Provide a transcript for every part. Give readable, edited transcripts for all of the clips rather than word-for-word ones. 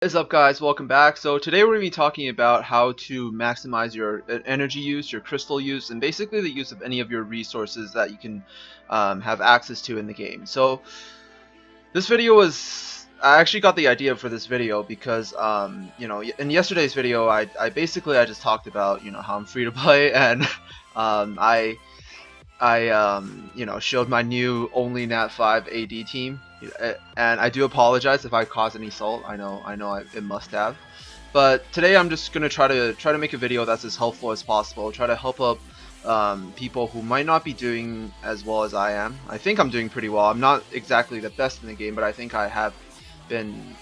What is up, guys? Welcome back. So today we're going to be talking about how to maximize your energy use, your crystal use, and basically the use of any of your resources that you can have access to in the game. So this video I actually got the idea for this video because in yesterday's video I just talked about how I'm free to play and I showed my new only Nat 5 AD team, and I do apologize if I caused any salt. I know it must have, but today I'm just gonna try to make a video that's as helpful as possible. Try to help up people who might not be doing as well as I am. I think I'm doing pretty well. I'm not exactly the best in the game, but I think I have been,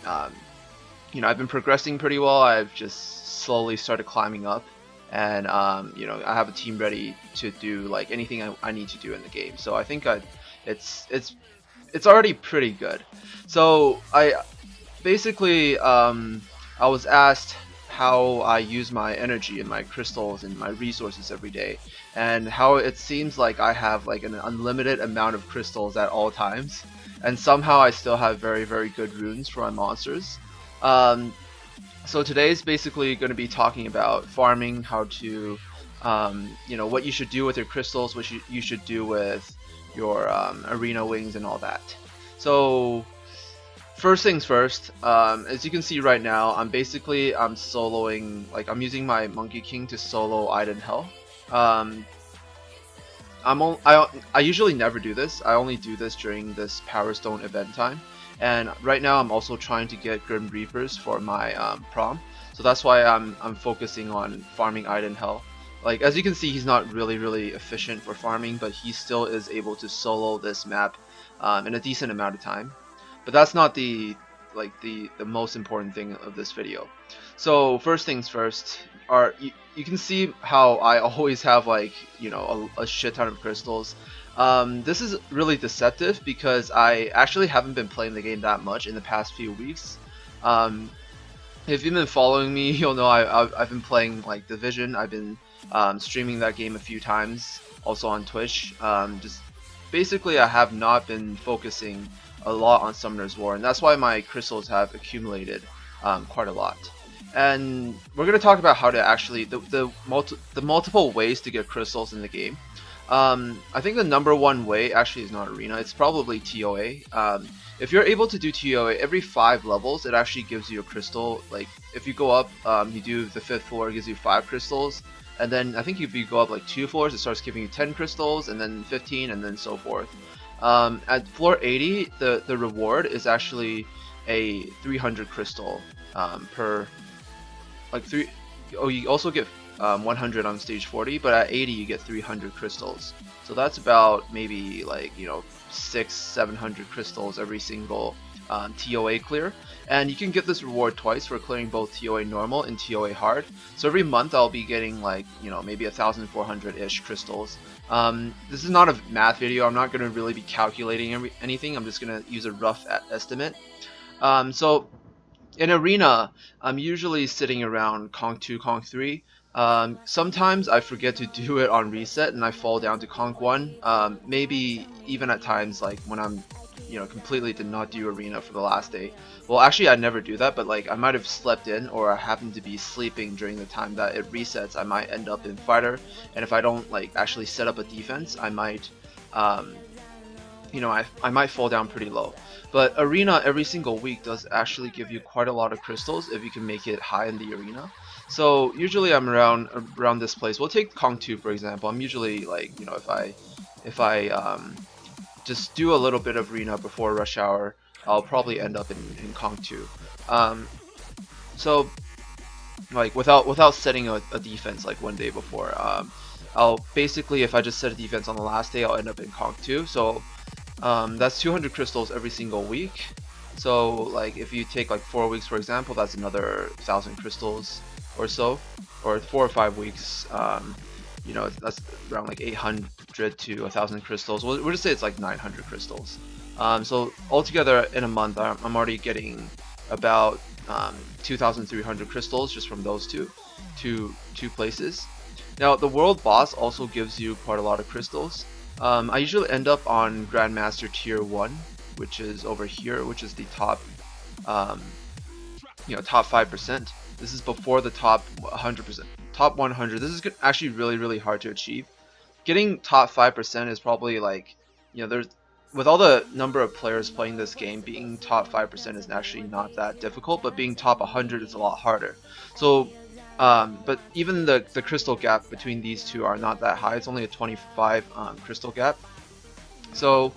I've been progressing pretty well. I've just slowly started climbing up. And I have a team ready to do like anything I need to do in the game. So I think it's already pretty good. So I basically I was asked how I use my energy and my crystals and my resources every day, and how it seems like I have like an unlimited amount of crystals at all times, and somehow I still have very good runes for my monsters. So today's basically going to be talking about farming, how to, what you should do with your crystals, what you should do with your arena wings and all that. So first things first, as you can see right now, I'm soloing, like I'm using my Monkey King to solo Iden Hell. I usually never do this. I only do this during this Power Stone event time. And right now I'm also trying to get Grim Reapers for my prom, so that's why I'm focusing on farming Iden Hell. Like, as you can see, he's not really efficient for farming, but he still is able to solo this map in a decent amount of time. But that's not the most important thing of this video. So first things first, you can see how I always have a shit ton of crystals. This is really deceptive because I actually haven't been playing the game that much in the past few weeks. If you've been following me, you'll know I've been playing like Division. I've been streaming that game a few times, also on Twitch. Just basically, I have not been focusing a lot on Summoner's War, and that's why my crystals have accumulated quite a lot. And we're gonna talk about how to actually the multiple ways to get crystals in the game. I think the number one way actually is not arena, it's probably TOA. If you're able to do TOA every 5 levels, it actually gives you a crystal. Like if you go up, you do the 5th floor, it gives you 5 crystals, and then I think if you go up like 2 floors, it starts giving you 10 crystals, and then 15, and then so forth. At floor 80, the reward is actually a 300 crystal per like 3. Oh, you also get 100 on stage 40, but at 80 you get 300 crystals. So that's about maybe 600-700 crystals every single TOA clear, and you can get this reward twice for clearing both TOA normal and TOA hard. So every month I'll be getting maybe 1,400-ish crystals. This is not a math video. I'm not going to really be calculating anything. I'm just going to use a rough estimate. So in arena, I'm usually sitting around Conk 2, Conk 3. Sometimes I forget to do it on reset and I fall down to Conk 1. Maybe even at times like when I'm completely did not do arena for the last day. Well, actually I never do that, but like I might have slept in, or I happen to be sleeping during the time that it resets. I might end up in fighter, and if I don't actually set up a defense, I might I might fall down pretty low. But arena every single week does actually give you quite a lot of crystals if you can make it high in the arena. So usually I'm around this place. We'll take Kong 2 for example. I'm usually if I just do a little bit of arena before rush hour, I'll probably end up in Kong 2. So without setting a defense like one day before, I'll basically, if I just set a defense on the last day, I'll end up in Kong 2. So that's 200 crystals every single week. So if you take 4 weeks for example, that's another 1,000 crystals or so, or 4 or 5 weeks. That's around 800 to 1,000 crystals. We'll just say it's 900 crystals. So altogether in a month, I'm already getting about 2,300 crystals just from those two places. Now the world boss also gives you quite a lot of crystals. I usually end up on Grandmaster Tier 1, which is over here, which is the top top 5%. This is before the top 100%, top 100. This is actually really hard to achieve. Getting top 5% is probably like, there's with all the number of players playing this game, being top 5% is actually not that difficult, but being top 100 is a lot harder. So, but even the crystal gap between these two are not that high. It's only a 25 crystal gap. So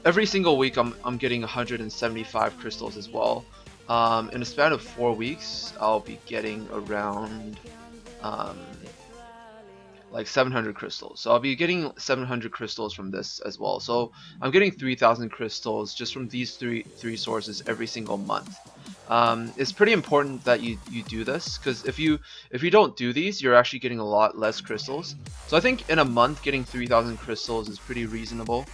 every single week I'm getting 175 crystals as well. In a span of 4 weeks, I'll be getting around like 700 crystals. So I'll be getting 700 crystals from this as well. So I'm getting 3,000 crystals just from these three sources every single month. It's pretty important that you do this, because if you don't do these, you're actually getting a lot less crystals. So I think in a month getting 3,000 crystals is pretty reasonable.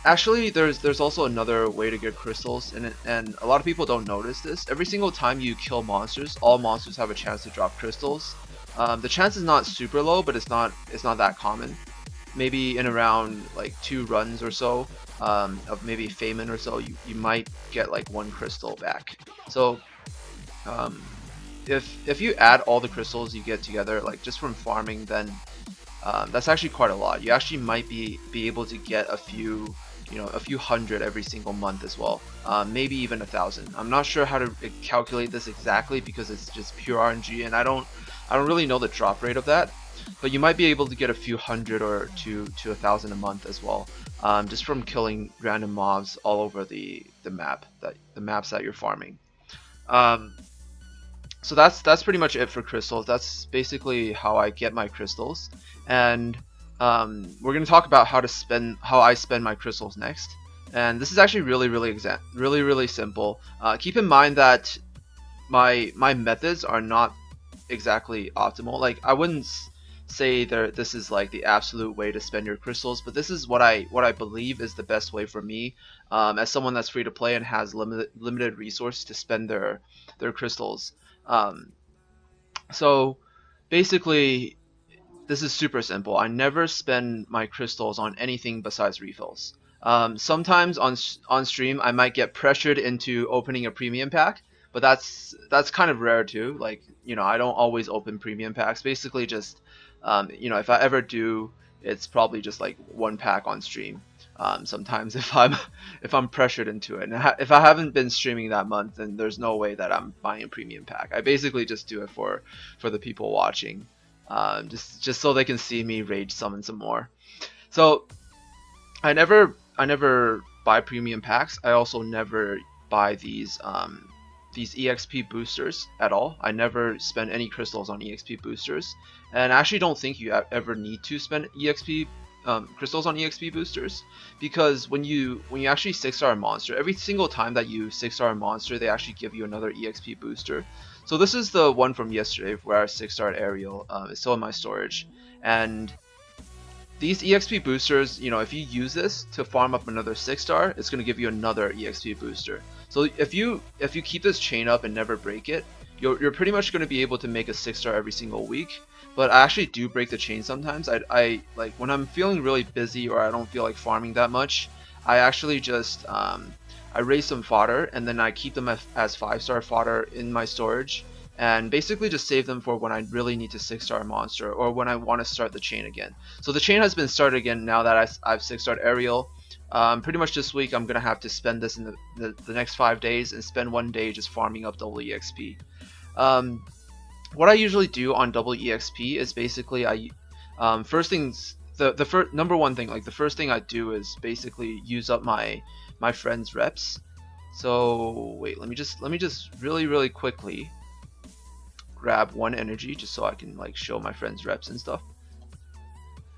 Actually, there's also another way to get crystals, and a lot of people don't notice this. Every single time you kill monsters, all monsters have a chance to drop crystals. The chance is not super low, but it's not that common. Maybe in around like 2 runs or so of maybe famine or so, you might get like 1 crystal back. So if you add all the crystals you get together, like just from farming, then that's actually quite a lot. You actually might be able to get a few hundred every single month as well. Maybe even 1,000. I'm not sure how to calculate this exactly because it's just pure RNG, and I don't really know the drop rate of that. But you might be able to get a few hundred or to 1,000 a month as well, just from killing random mobs all over the maps that you're farming. So that's pretty much it for crystals. That's basically how I get my crystals, and we're going to talk about how I spend my crystals next. And this is actually really simple. Keep in mind that my methods are not exactly optimal. Like, I wouldn't say this is like the absolute way to spend your crystals, but this is what I believe is the best way for me, as someone that's free to play and has limited resource to spend their crystals. So basically, this is super simple. I never spend my crystals on anything besides refills. Sometimes on stream I might get pressured into opening a premium pack, but that's kind of rare too. Like, I don't always open premium packs. Basically just if I ever do, it's probably just like 1 pack on stream. Sometimes if I'm pressured into it, and if I haven't been streaming that month, then there's no way that I'm buying a premium pack. I basically just do it for the people watching, just so they can see me rage summon some more. So I never buy premium packs. I also never buy these EXP boosters at all. I never spend any crystals on EXP boosters, and I actually don't think you ever need to spend EXP crystals on EXP boosters, because when you actually 6-star a monster, every single time that you 6-star a monster, they actually give you another EXP booster. So this is the one from yesterday where I 6-starred Ariel. It's still in my storage, and these EXP boosters, if you use this to farm up another 6-star, it's going to give you another EXP booster. So if you keep this chain up and never break it, you're pretty much going to be able to make a 6-star every single week. But I actually do break the chain sometimes. I like when I'm feeling really busy or I don't feel like farming that much, I actually just I raise some fodder, and then I keep them as 5-star fodder in my storage, and basically just save them for when I really need to 6-star a monster or when I want to start the chain again. So the chain has been started again now that I've 6-starred Ariel. Pretty much this week I'm gonna have to spend this in the next 5 days and spend 1 day just farming up double EXP. What I usually do on double EXP is basically first things, the number one thing, like the first thing I do is basically use up my friends' reps. So wait, let me just really quickly grab 1 energy just so I can like show my friends' reps and stuff.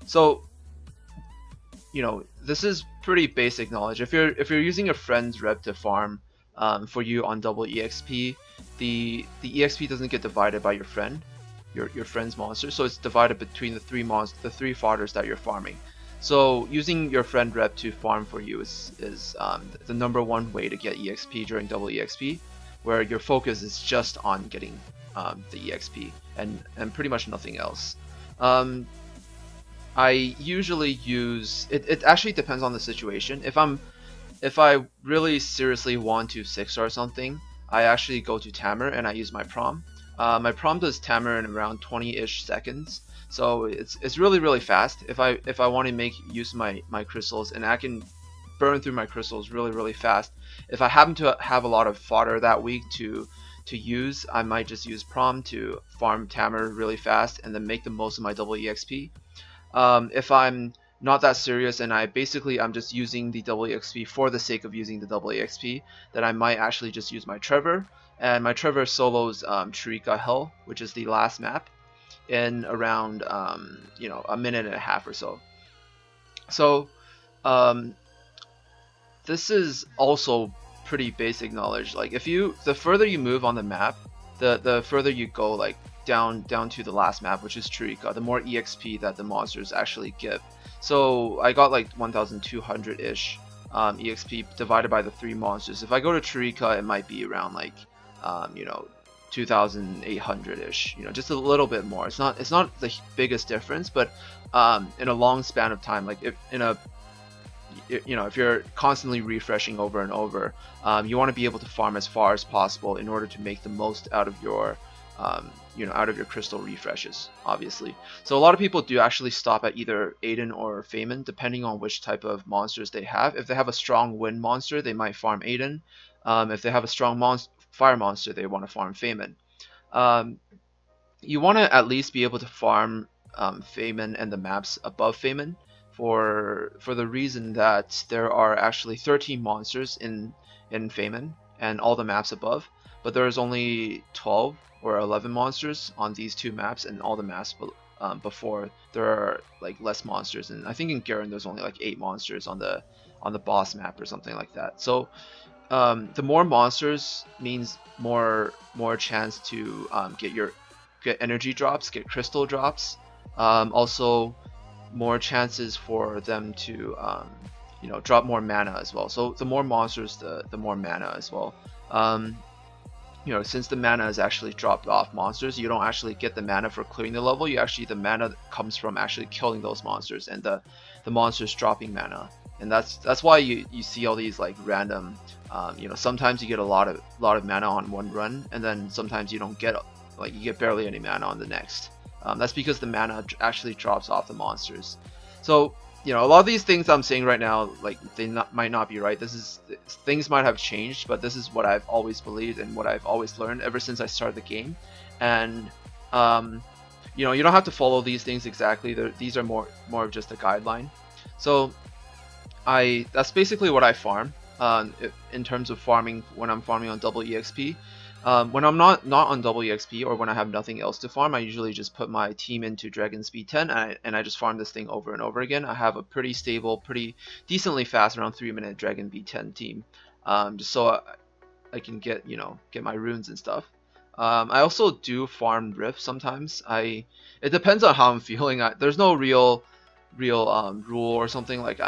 So this is pretty basic knowledge. If you're using a friend's rep to farm for you on double EXP, the EXP doesn't get divided by your friend's monster, so it's divided between the 3 fodders that you're farming. So using your friend rep to farm for you is the number 1 way to get EXP during double EXP, where your focus is just on getting the EXP and pretty much nothing else. I usually use it actually depends on the situation. If I really seriously want to 6-star something, I actually go to Tamer and I use my prom. My prom does Tamer in around 20-ish seconds, so it's really fast. If I want to make use of my crystals, and I can burn through my crystals really fast. If I happen to have a lot of fodder that week to use, I might just use prom to farm Tamer really fast and then make the most of my double EXP. If I'm not that serious and I'm just using the double EXP for the sake of using the double EXP, then I might actually just use my Trevor. And my Trevor solos Chirika Hell, which is the last map, in around a minute and a half or so. So this is also pretty basic knowledge. Like the further you move on the map, the further you go, like down to the last map, which is Chirika, the more EXP that the monsters actually give. So I got like 1,200-ish EXP divided by the 3 monsters. If I go to Chirika, it might be around like 2,800-ish. Just a little bit more. It's not the biggest difference, but in a long span of time, like if you're constantly refreshing over and over, you want to be able to farm as far as possible in order to make the most out of your crystal refreshes, obviously. So a lot of people do actually stop at either Aiden or Feynman, depending on which type of monsters they have. If they have a strong wind monster, they might farm Aiden. If they have a strong fire monster, they want to farm Feynman. You want to at least be able to farm Feynman and the maps above Feynman, for the reason that there are actually 13 monsters in Feynman and all the maps above, but there's only 12 or 11 monsters on these 2 maps, and all the maps before there are like less monsters. And I think in Garen there's only like 8 monsters on the boss map or something like that. So the more monsters means more chance to get energy drops, get crystal drops. Also more chances for them to drop more mana as well. So the more monsters, the more mana as well. Since the mana is actually dropped off monsters, you don't actually get the mana for clearing the level. The mana comes from actually killing those monsters and the monsters dropping mana. And that's why you see all these like random, sometimes you get a lot of mana on one run, and then sometimes you don't get, like, you get barely any mana on the next. That's because the mana actually drops off the monsters. So a lot of these things I'm saying right now, like, might not be right. Things might have changed, but this is what I've always believed and what I've always learned ever since I started the game. And you don't have to follow these things exactly. These are more of just a guideline. So that's basically what I farm in terms of farming when I'm farming on double EXP. When I'm not on double EXP, or when I have nothing else to farm, I usually just put my team into Dragon Speed 10 and I just farm this thing over and over again. I have a pretty stable, pretty decently fast, around 3-minute Dragon B10 team, just so I can get my runes and stuff. I also do farm Rift sometimes. It depends on how I'm feeling. There's no real rule or something. Like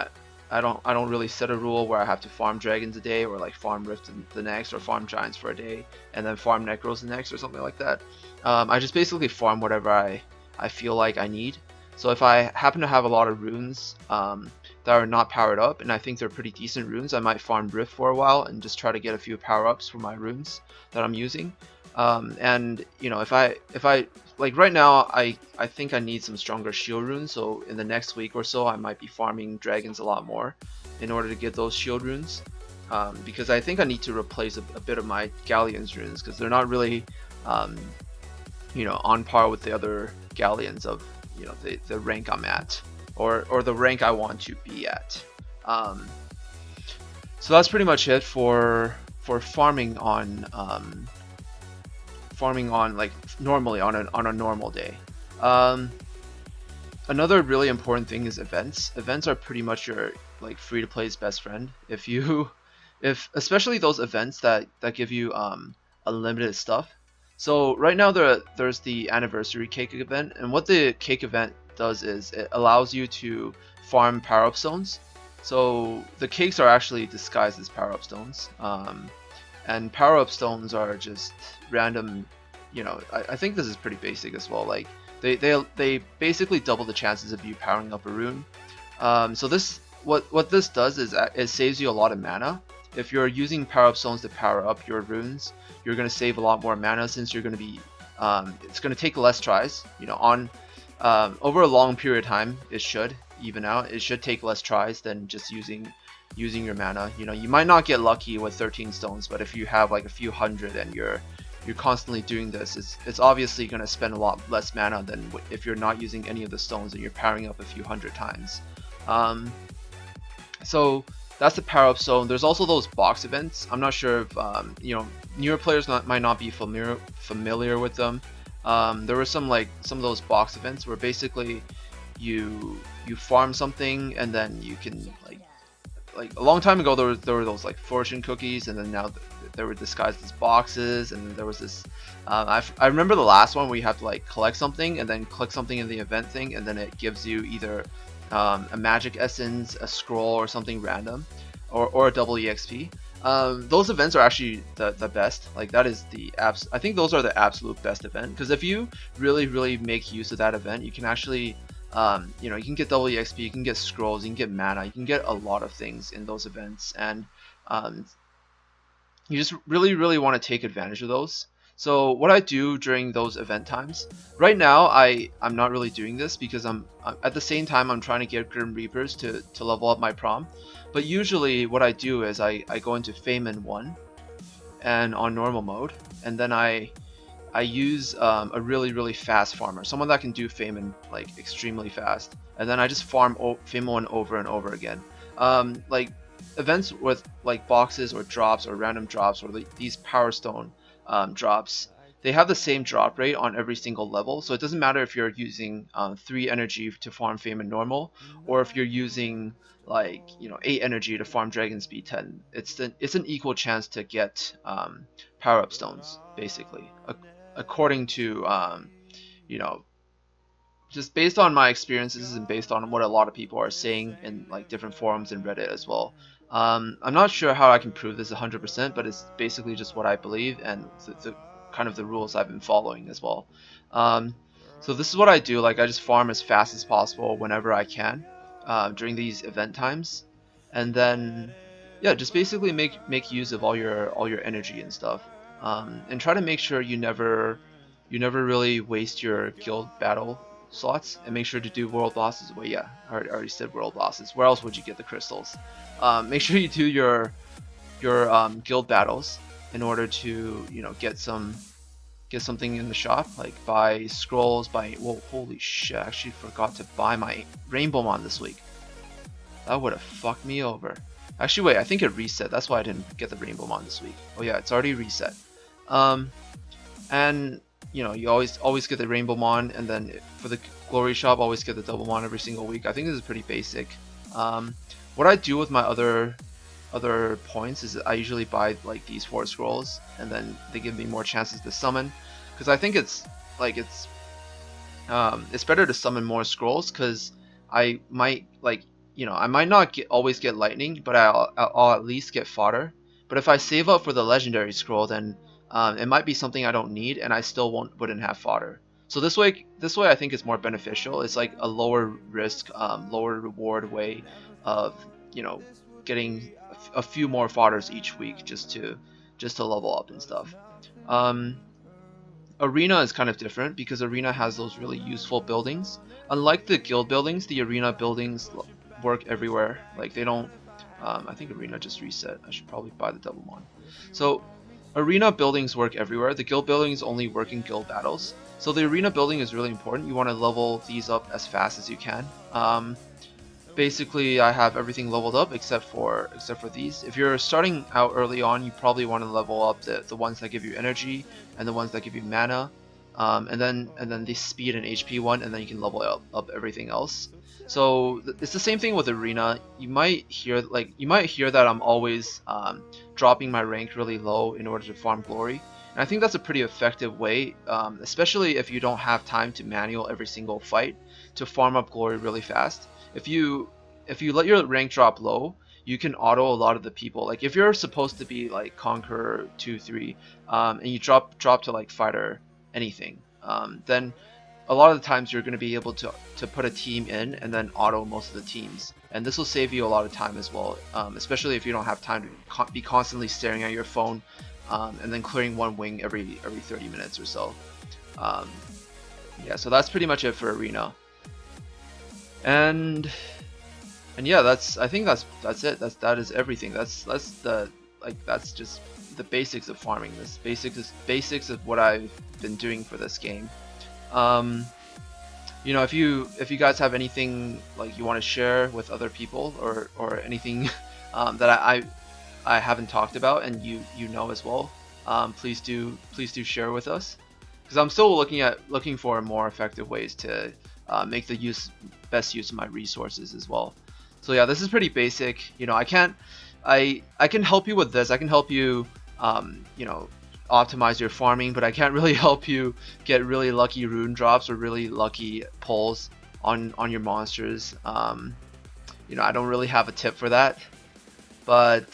I don't really set a rule where I have to farm dragons a day, or like farm Rift the next, or farm giants for a day and then farm necros the next, or something like that. I just basically farm whatever I feel like I need. So if I happen to have a lot of runes that are not powered up, and I think they're pretty decent runes, I might farm Rift for a while and just try to get a few power-ups for my runes that I'm using. And if I like right now, I think I need some stronger shield runes, so in the next week or so I might be farming dragons a lot more in order to get those shield runes, because I think I need to replace a bit of my Galleon's runes, because they're not really on par with the other Galleons of the rank I'm at, or the rank I want to be at. So that's pretty much it for farming on like normally on a normal day. Another really important thing is events. Events are pretty much your like free to play's best friend. If especially those events that give you unlimited stuff. So right now there's the anniversary cake event, and what the cake event does is it allows you to farm power-up stones. So the cakes are actually disguised as power-up stones, and power-up stones are just random. I think this is pretty basic as well. Like they basically double the chances of you powering up a rune. So what this does is it saves you a lot of mana. if you're using power-up stones to power up your runes, you're going to save a lot more mana, since you're going to be it's going to take less tries. You know, on over a long period of time, it should even out. It should take less tries than just using your mana. You know, you might not get lucky with 13 stones, but if you have like a few hundred and you're constantly doing this, it's obviously going to spend a lot less mana than if you're not using any of the stones and you're powering up a few hundred times. So that's the power up stone. There's also those box events. I'm not sure if you know, newer players might not be familiar with them. There were some of those box events where basically you farm something and then you can like a long time ago there were those like fortune cookies, and then now they were disguised as boxes, and then there was this I remember the last one where you have to like collect something and then click something in the event thing, and then it gives you either a magic essence, a scroll, or something random, or a double exp. Those events are actually the best. Like that is I think those are the absolute best event, because if you really make use of that event, you can actually you know, you can get double exp, you can get scrolls, you can get mana, you can get a lot of things in those events, and you just really want to take advantage of those. So what I do during those event times, right now I'm not really doing this because I'm at the same time I'm trying to get Grim Reapers to level up my prom. But usually what I do is I go into Famine 1 and on normal mode, and then I use a really fast farmer, someone that can do Famine like extremely fast, and then I just farm Famine 1 over and over again. Like events with like boxes or drops or random drops or these power stone drops, they have the same drop rate on every single level, so it doesn't matter if you're using 3 energy to farm Famine normal, or if you're using like, you know, 8 energy to farm Dragon Speed 10. It's an equal chance to get power up stones, basically, according to you know, just based on my experiences and based on what a lot of people are saying in like different forums and Reddit as well. I'm not sure how I can prove this 100%, but it's basically just what I believe and the kind of the rules I've been following as well. So this is what I do. Like I just farm as fast as possible whenever I can during these event times, and then yeah, just basically make use of all your energy and stuff, and try to make sure you never really waste your guild battle slots, and make sure to do world bosses. Well, yeah, I already said world bosses. Where else would you get the crystals? Make sure you do your guild battles in order to, you know, get something in the shop, like buy scrolls, buy, whoa, holy shit, I actually forgot to buy my Rainbow Mon this week. That would have fucked me over. Actually, wait, I think it reset. That's why I didn't get the Rainbow Mon this week. Oh yeah, it's already reset. And you know, you always get the Rainbow Mon, and then for the Glory Shop, always get the Double Mon every single week. I think this is pretty basic. What I do with my other points is I usually buy like these 4 scrolls, and then they give me more chances to summon, because I think it's better to summon more scrolls, because I might, like, you know, I might not always get lightning, but I'll at least get fodder. But if I save up for the legendary scroll, then it might be something I don't need, and I still wouldn't have fodder. So this way I think is more beneficial. It's like a lower risk, lower reward way of, you know, getting a few more fodders each week just to level up and stuff. Arena is kind of different because Arena has those really useful buildings. Unlike the guild buildings, the Arena buildings work everywhere. Like they don't. I think Arena just reset. I should probably buy the Double Mon. So Arena buildings work everywhere. The guild buildings only work in guild battles. So the Arena building is really important. You want to level these up as fast as you can. Basically, I have everything leveled up except for these. If you're starting out early on, you probably want to level up the ones that give you energy and the ones that give you mana, and then the speed and HP one, and then you can level up everything else. So it's the same thing with Arena. You might hear that I'm always dropping my rank really low in order to farm glory, and I think that's a pretty effective way, especially if you don't have time to manual every single fight, to farm up glory really fast. If you let your rank drop low, you can auto a lot of the people. Like if you're supposed to be like Conqueror 2, 3, and you drop to like Fighter anything, then a lot of the times you're going to be able to put a team in and then auto most of the teams, and this will save you a lot of time as well, especially if you don't have time to be constantly staring at your phone and then clearing one wing every 30 minutes or so. Yeah, so that's pretty much it for Arena. And yeah, I think that's it. That is everything. That's just the basics of farming. This basics of what I've been doing for this game. You know, if you guys have anything like you want to share with other people, or anything that I haven't talked about and you know as well, please do share with us, because I'm still looking for more effective ways to make the best use of my resources as well. So yeah, this is pretty basic. You know, I can help you with this. I can help you, you know, optimize your farming, but I can't really help you get really lucky rune drops or really lucky pulls on your monsters. You know, I don't really have a tip for that, but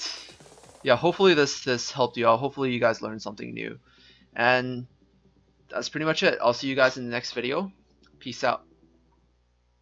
yeah, hopefully this helped you out. Hopefully you guys learned something new, and that's pretty much it. I'll see you guys in the next video. Peace out.